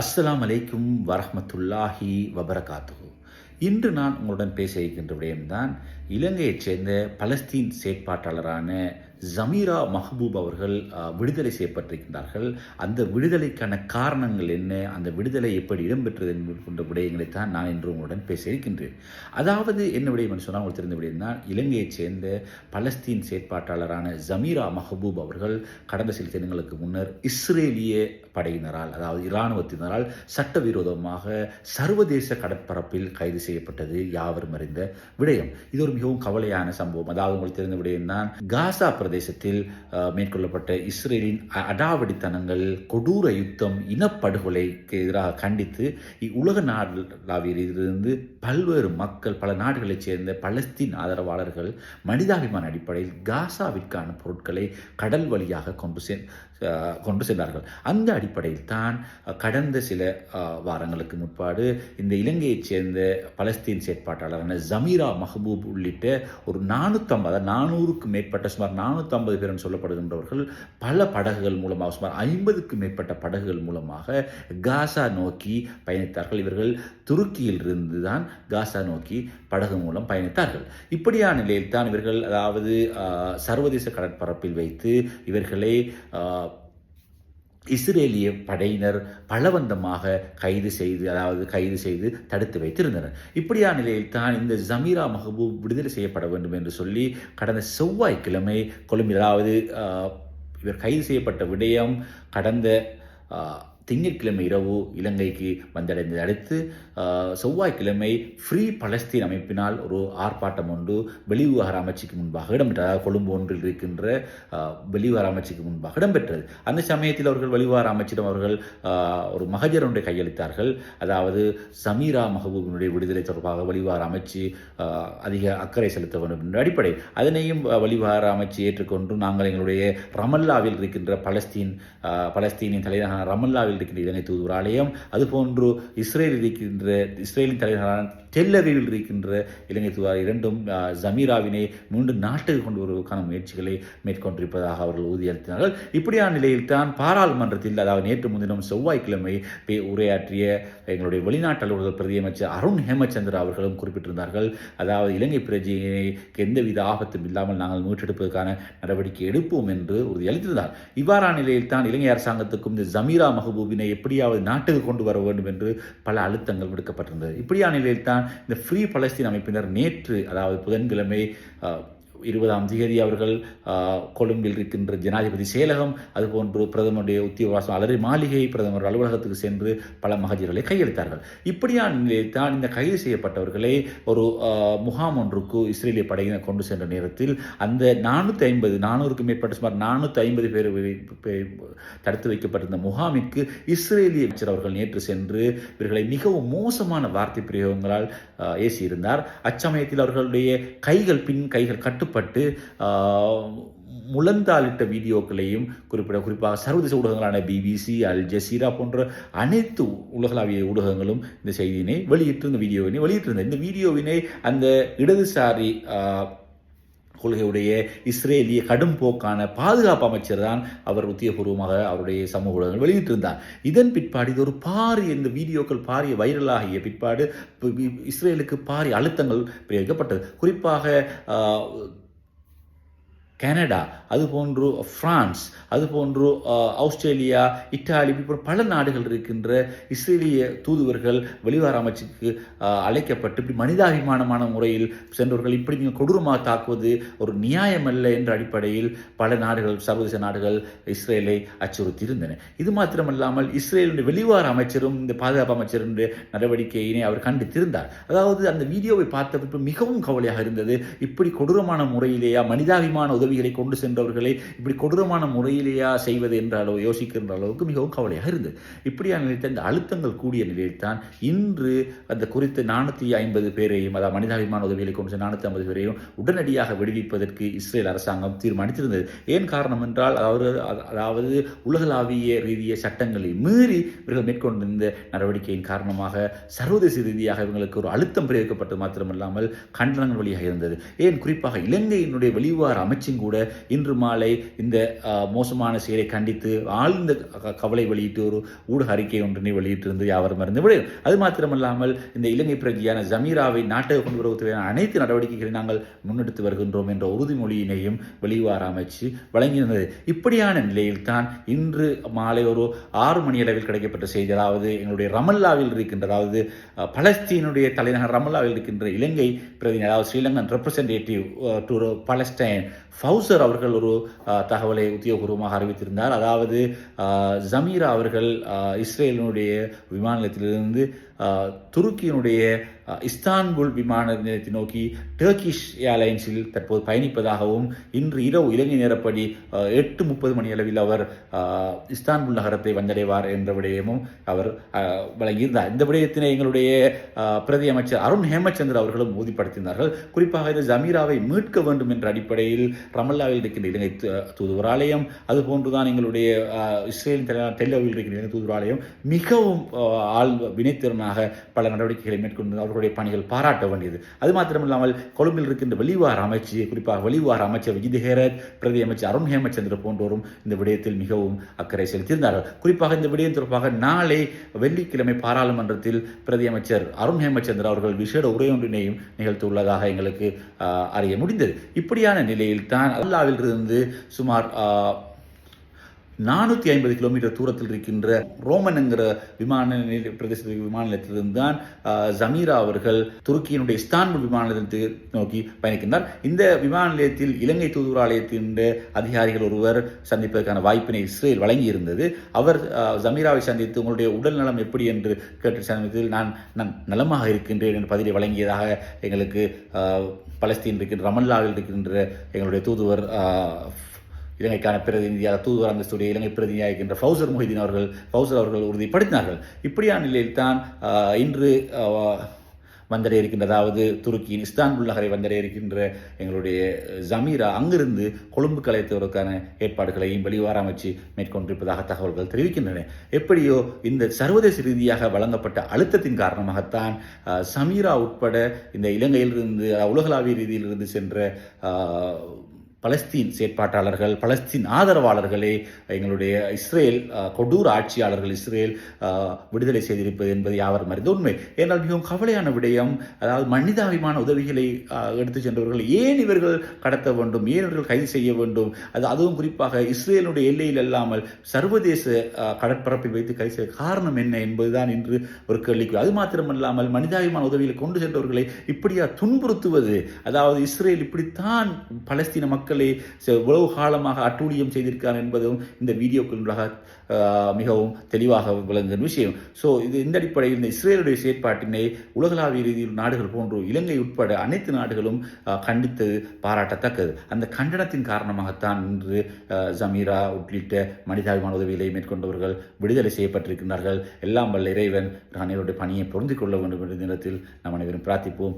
அஸ்ஸலாமு அலைக்கும் வரஹ்மத்துல்லாஹி வபரகாத்துஹு. இன்று நான் உங்களுடன் பேச இருக்கின்ற விடயம்தான் இலங்கையைச் சேர்ந்த பலஸ்தீன் செயற்பாட்டாளரான ஜமீரா மஹ்பூப் அவர்கள் விடுதலை செய்யப்பட்டிருக்கின்றார்கள். அந்த விடுதலைக்கான காரணங்கள் என்ன, அந்த விடுதலை எப்படி இடம்பெற்றது என்கின்ற விடயங்களைத்தான் நான் இன்று உங்களுடன் பேச இருக்கின்றேன். அதாவது என்ன விடயம் என்று சொன்னால், உங்களுக்கு தெரிந்த விடயம் தான், இலங்கையைச் சேர்ந்த பலஸ்தீன் செயற்பாட்டாளரான ஜமீரா மஹ்பூப் அவர்கள் கடந்த சில தினங்களுக்கு முன்னர் இஸ்ரேலிய படையினரால், அதாவது இராணுவத்தினரால் சட்டவிரோதமாக சர்வதேச கடற்பரப்பில் கைது செய்யப்பட்டது யாவரும் அறிந்த விடயம். இது ஒரு மிகவும் கவலையான சம்பவம். அதாவது உங்களுக்கு தெரிந்த விடயம் தான், காசா பிரதேசத்தில் மேற்கொள்ளப்பட்ட இஸ்ரேலின் அடாவடித்தனங்கள், கொடூர யுத்தம், இனப்படுகொலைக்கு எதிராக கண்டித்து உலக நாடுகளிலிருந்து பல்வேறு மக்கள், பல நாடுகளைச் சேர்ந்த பலஸ்தீன் ஆதரவாளர்கள் மனிதாபிமான அடிப்படையில் காசாவிற்கான பொருட்களை கடல் வழியாக கொண்டு சென்றார்கள். அந்த அடிப்படையில் தான் கடந்த சில வாரங்களுக்கு முற்பாடு இந்த இலங்கையைச் சேர்ந்த பலஸ்தீன் செயற்பாட்டாளரான ஜமீரா மஹ்பூப் உள்ளிட்ட ஒரு 400க்கும் மேற்பட்ட, சுமார் 450 பேர் சொல்லப்படுகின்றவர்கள் பல படகுகள் மூலமாக, சுமார் 50க்கும் மேற்பட்ட படகுகள் மூலமாக காசா நோக்கி பயணித்தார்கள். இவர்கள் துருக்கியில் இருந்து தான் காசா நோக்கி படகு மூலம் பயணித்தார்கள். இப்படியான நிலையில் தான் இவர்கள், அதாவது சர்வதேச கடற்பரப்பில் வைத்து இவர்களை இஸ்ரேலிய படையினர் பலவந்தமாக கைது செய்து தடுத்து வைத்திருந்தனர். இப்படியான நிலையில் தான் இந்த ஜமீரா மஹ்பூப் விடுதலை செய்யப்பட வேண்டும் என்று சொல்லி கடந்த செவ்வாய்க்கிழமை கொழும்பில், அதாவது இவர் கைது செய்யப்பட்ட விடயம் கடந்த திங்கட்கிழமை இரவு இலங்கைக்கு வந்தடைந்ததை அடுத்து செவ்வாய்க்கிழமை ஃப்ரீ பலஸ்தீன் அமைப்பினால் ஒரு ஆர்ப்பாட்டம் ஒன்று வெளிவிவகார அமைச்சுக்கு முன்பாக இடம்பெற்றது. அதாவது கொழும்பு ஒன்றில் இருக்கின்ற வெளிவிவகார அமைச்சுக்கு முன்பாக இடம்பெற்றது. அந்த சமயத்தில் அவர்கள் வெளிவிவகார அமைச்சிடம் அவர்கள் ஒரு மகஜர் ஒன்றை கையளித்தார்கள். அதாவது ஜமீரா மஹ்பூபினுடைய விடுதலை தொடர்பாக வெளிவிவகார அமைச்சு அதிக அக்கறை செலுத்த வேண்டும் என்ற அடிப்படை, அதனையும் வெளிவிவகார அமைச்சு ஏற்றுக்கொண்டு, நாங்கள் எங்களுடைய ரமல்லாவில் இருக்கின்ற பலஸ்தீனின் தலைநகரான ரமல்லாவில் இருக்கின்ற இலங்கை தூதுவர் ஆலயம், அதுபோன்று இஸ்ரேலின் தலைநகரான டெல் அவீவில் இருக்கின்ற இலங்கை தூதுவர் இரண்டும் ஜமீராவினை மீண்டும் நாட்டுக்கு கொண்டு வருவதற்கான முயற்சிகளை மேற்கொண்டிருப்பதாக அவர்கள் உறுதியளித்தார்கள். இப்படியான நிலையில் தான் பாராளுமன்றத்தில், அதாவது நேற்று முன்தினம் செவ்வாய்க்கிழமை உரையாற்றிய எங்களுடைய வெளிநாட்டு அலுவலக பிரதியமைச்சர் அருண் ஹேமச்சந்திரா அவர்களும் குறிப்பிட்டிருந்தார்கள். அதாவது இலங்கை பிரஜைக்கு எந்தவித ஆபத்தும் இல்லாமல் நாங்கள் மீட்டெடுப்பதற்கான நடவடிக்கை எடுப்போம் என்று உறுதியளித்திருந்தார். இவ்வாறான நிலையில் தான் இலங்கை அரசாங்கத்துக்கும் இந்த ஜமீரா மஹ்பூபினை எப்படியாவது நாட்டுக்கு கொண்டு வர வேண்டும் என்று பல அழுத்தங்கள் விடுக்கப்பட்டிருந்தது. இப்படியான நிலையில் தான் இந்த ஃப்ரீ பலஸ்தீன் அமைப்பினர் நேற்று, அதாவது புதன்கிழமை 20ஆம் தேதி அவர்கள் கொழும்பில் இருக்கின்ற ஜனாதிபதி செயலகம், அதுபோன்று பிரதமருடைய உத்தியோகவாசம் அலரி மாளிகை, பிரதமர் அலுவலகத்துக்கு சென்று பல மகஜர்களை கையளித்தார்கள். இப்படியான நிலையில் தான் இந்த கைது செய்யப்பட்டவர்களை ஒரு முகாம் ஒன்றுக்கு இஸ்ரேலிய படையினர் கொண்டு சென்ற நேரத்தில் அந்த 450க்கும் மேற்பட்ட, சுமார் 450 பேர் தடுத்து வைக்கப்பட்டிருந்த முகாமிற்கு இஸ்ரேலிய அமைச்சர் அவர்கள் நேற்று சென்று இவர்களை மிகவும் மோசமான வார்த்தை பிரயோகங்களால் ஏசியிருந்தார். அச்சமயத்தில் அவர்களுடைய கைகள் கட்டுப்பட்டு முழந்தாளிட்ட வீடியோக்களையும் குறிப்பாக சர்வதேச ஊடகங்களான பிபிசி, அல் ஜசீரா போன்ற அனைத்து உலகளாவிய ஊடகங்களும் இந்த செய்தியினை வெளியிட்டிருந்த இந்த வீடியோவினை அந்த இடதுசாரி கொள்கையுடைய இஸ்ரேலிய கடும் போக்கான பாதுகாப்பு அமைச்சர் தான் அவர் உத்தியோகபூர்வமாக அவருடைய சமூக ஊடகங்கள் வெளியிட்டிருந்தார். இதன் பிற்பாடு இது ஒரு இந்த வீடியோக்கள் பாரிய வைரலாகிய பிற்பாடு இஸ்ரேலுக்கு பாரிய அழுத்தங்கள் பிரயோகிக்கப்பட்டது. குறிப்பாக கனடா, அதுபோன்று பிரான்ஸ், அதுபோன்று ஆஸ்திரேலியா, இத்தாலி, பல நாடுகள் இருக்கின்ற இஸ்ரேலிய தூதுவர்கள் வெளிவார அமைச்சுக்கு அழைக்கப்பட்டு இப்படி மனிதாபிமானமான முறையில் சென்றவர்கள் இப்படி நீங்கள் கொடூரமாக தாக்குவது ஒரு நியாயமல்ல என்ற அடிப்படையில் பல நாடுகள், சர்வதேச நாடுகள் இஸ்ரேலை அச்சுறுத்தி இருந்தன. இது மாத்திரமல்லாமல் இஸ்ரேலுடைய வெளிவார அமைச்சரும் இந்த பாதுகாப்பு அமைச்சருடைய நடவடிக்கையினை அவர் கண்டித்திருந்தார். அதாவது அந்த வீடியோவை பார்த்த மிகவும் கவலையாக இருந்தது. இப்படி கொடூரமான முறையிலேயா மனிதாபிமான உதவிகளை கொண்டு சென்றவர்களை இப்படி கொடூரமான முறையிலேயா செய்வது என்ற அளவு யோசிக்கின்ற அளவுக்கு மிகவும் கவலையாக இருந்தது. இப்படியான நிலையில் இந்த அழுத்தங்கள் கூடிய நிலையில் தான் இன்று அந்த குறித்த 450 பேரையும், அதாவது மனிதாபிமான உதவிகளை கொண்டு 450 பேரையும் உடனடியாக விடுவிப்பதற்கு இஸ்ரேல் அரசாங்கம் தீர்மானித்திருந்தது. ஏன் காரணம் என்றால், அதாவது உலகளாவிய ரீதிய சட்டங்களை மீறி இவர்கள் மேற்கொண்டிருந்த நடவடிக்கையின் காரணமாக சர்வதேச ரீதியாக இவங்களுக்கு ஒரு அழுத்தம் பிரயோகிக்கப்பட்டது மாத்திரமல்லாமல் கண்டனங்கள் வழியாக இருந்தது. ஏன் குறிப்பாக இலங்கையினுடைய வெளிவார அமைச்சின் கூட இன்று மாலை இந்த மோசமான செயலை கண்டித்து ஆழ்ந்த கவலை வெளியிட்டு ஒரு ஊடக அறிக்கை ஒன்றினை வெளியிட்டிருந்து யாவரும் மறந்து விடும். அது மாத்திரமல்லாமல் இந்த இலங்கை பிரஜையான ஜமீராவை நாட்டுக்கு கொண்டு வருவதற்கு தேவையான அனைத்து நடவடிக்கைகளை நாங்கள் முன்னெடுத்து வருகின்றோம் என்ற உறுதிமொழியினையும் வெளிவார அமைச்சு வழங்கியிருந்தது. இப்படியான நிலையில் தான் இன்று மாலை ஒரு 6 மணி அளவில் கிடைக்கப்பட்ட செய்தி, அதாவது எங்களுடைய ரமல்லாவில் இருக்கின்ற, அதாவது பலஸ்தீனுடைய தலைநகர் ரமல்லாவில் இருக்கின்ற இலங்கை பிரதிநிதி, அதாவது Sri Lankan representative to Palestine Fauzer அவர்கள் ஒரு தகவலை உத்தியோகபூர்வமாக அறிவித்திருந்தார். அதாவது ஜமீரா அவர்கள் இஸ்ரேலினுடைய விமான நிலையத்திலிருந்து துருக்கியினுடைய இஸ்தான்புல் விமான நிலையத்தை நோக்கி டர்க்கிஷ் ஏர்லைன்ஸில் தற்போது பயணிப்பதாகவும், இன்று இரவு இலங்கை நேரப்படி 8:30 மணி அளவில் அவர் இஸ்தான்புல் நகரத்தை வந்தடைவார் என்ற விடயமும் அவர் வழங்கியிருந்தார். இந்த விடயத்தினை எங்களுடைய பிரதி அமைச்சர் அருண் ஹேமச்சந்திர அவர்களும் உறுதிப்படுத்தினார்கள். குறிப்பாக இந்த ஜமீராவை மீட்க வேண்டும் என்ற அடிப்படையில் ரமல்லாவில் இருக்கின்ற இலங்கை தூதுவராலயம், அதுபோன்றுதான் எங்களுடைய இஸ்ரேலின் டெல் அவிவில் இருக்கின்ற இலங்கை தூதுவராலயம் மிகவும் வினைத்திறனாக பல நடவடிக்கைகளை மேற்கொண்டு அவர்களுடைய பணிகள் பாராட்ட வேண்டியது. அது மாத்திரமில்லாமல் கொழும்பில் இருக்கின்ற வெளிவார அமைச்சு, குறிப்பாக வெளிவார அமைச்சர் விஜித் ஹேரத், பிரதி அமைச்சர் அருண் ஹேமச்சந்திர போன்றோரும் இந்த விடயத்தில் மிகவும் அக்கறை செலுத்தியிருந்தார்கள். குறிப்பாக இந்த விடயம் தொடர்பாக நாளை வெள்ளிக்கிழமை பாராளுமன்றத்தில் பிரதி அமைச்சர் அருண் ஹேமச்சந்திர அவர்கள் விசேட உரையொன்றினையும் நிகழ்த்தியுள்ளதாக எங்களுக்கு அறிய முடிந்தது. இப்படியான நிலையில் தான் அல்லாவில் இருந்து சுமார் 450 கிலோமீட்டர் தூரத்தில் இருக்கின்ற ரோமன் என்கிற விமான நிலையத்திலிருந்து தான் ஜமீரா அவர்கள் துருக்கியினுடைய இஸ்தான்புல் விமான நிலையத்தை நோக்கி பயணிக்கின்றார். இந்த விமான நிலையத்தில் இலங்கை தூதுவராலயத்தின் அதிகாரிகள் ஒருவர் சந்திப்பதற்கான வாய்ப்பினை இஸ்ரேல் வழங்கியிருந்தது. அவர் ஜமீராவை சந்தித்து உங்களுடைய உடல் நலம் எப்படி என்று கேட்டு சந்தித்ததில் நான் நலமாக இருக்கின்றேன் என்று பதிலை வழங்கியதாக எங்களுக்கு பலஸ்தீன் இருக்கின்ற ரமல்லாவில் இருக்கின்ற எங்களுடைய தூதுவர் இலங்கைக்கான பிரதிநிதியாக தூதுவர் அந்தஸ்துடைய இலங்கை பிரதிநிதியாக இருக்கின்ற ஃபவுசர் அவர்கள் உறுதிப்படுத்தினார்கள். இப்படியான நிலையில் தான் இன்று வந்தடைய இருக்கின்ற, அதாவது துருக்கியின் இஸ்தான்புல் நகரை வந்தடைய இருக்கின்ற எங்களுடைய ஜமீரா அங்கிருந்து கொழும்பு கலைத்தவருக்கான ஏற்பாடுகளையும் வெளிவார அமைச்சு மேற்கொண்டிருப்பதாக தகவல்கள் தெரிவிக்கின்றன. எப்படியோ இந்த சர்வதேச ரீதியாக வழங்கப்பட்ட அழுத்தத்தின் காரணமாகத்தான் சமீரா உட்பட இந்த இலங்கையிலிருந்து உலகளாவிய ரீதியிலிருந்து சென்ற பலஸ்தீன் செயற்பாட்டாளர்கள், பலஸ்தீன் ஆதரவாளர்களே எங்களுடைய இஸ்ரேல் கொடூர ஆட்சியாளர்கள் இஸ்ரேல் விடுதலை செய்திருப்பது என்பது யாவரும் அறிந்த உண்மை. ஏனால் மிகவும் கவலையான விடயம், அதாவது மனிதாபிமான உதவிகளை எடுத்து சென்றவர்கள் ஏன் இவர்கள் கடத்த வேண்டும், ஏன் இவர்கள் கைது செய்ய வேண்டும், அதுவும் குறிப்பாக இஸ்ரேலுடைய எல்லையில் அல்லாமல் சர்வதேச கடற்பரப்பில் வைத்து கைது செய்ய காரணம் என்ன என்பதுதான் இன்று ஒரு கேள்விக்கு. அது மாத்திரமல்லாமல் மனிதாபிமான உதவிகளை கொண்டு சென்றவர்களை இப்படியா துன்புறுத்துவது, அதாவது இஸ்ரேல் இப்படித்தான் பலஸ்தீன மக்கள் எவ்வளவு காலமாக அட்டூழியம் செய்திருக்கார் என்பதும் இந்த வீடியோக்களுக்காக மிகவும் தெளிவாக விளங்குகிற விஷயம். இந்த அடிப்படையில் இந்த இஸ்ரேலுடைய செயற்பாட்டினை உலகளாவிய ரீதியில் நாடுகள் போன்று இலங்கை உட்பட அனைத்து நாடுகளும் கண்டித்தது பாராட்டத்தக்கது. அந்த கண்டனத்தின் காரணமாகத்தான் இன்று ஜமீரா உள்ளிட்ட மனிதாபிமான உதவிகளை மேற்கொண்டவர்கள் விடுதலை செய்யப்பட்டிருக்கிறார்கள். எல்லாம் வல்ல இறைவன் அனைவருடைய பணியை பொருந்திக் கொள்ள வேண்டும் என்ற நேரத்தில் நாம் அனைவரும் பிரார்த்திப்போம்.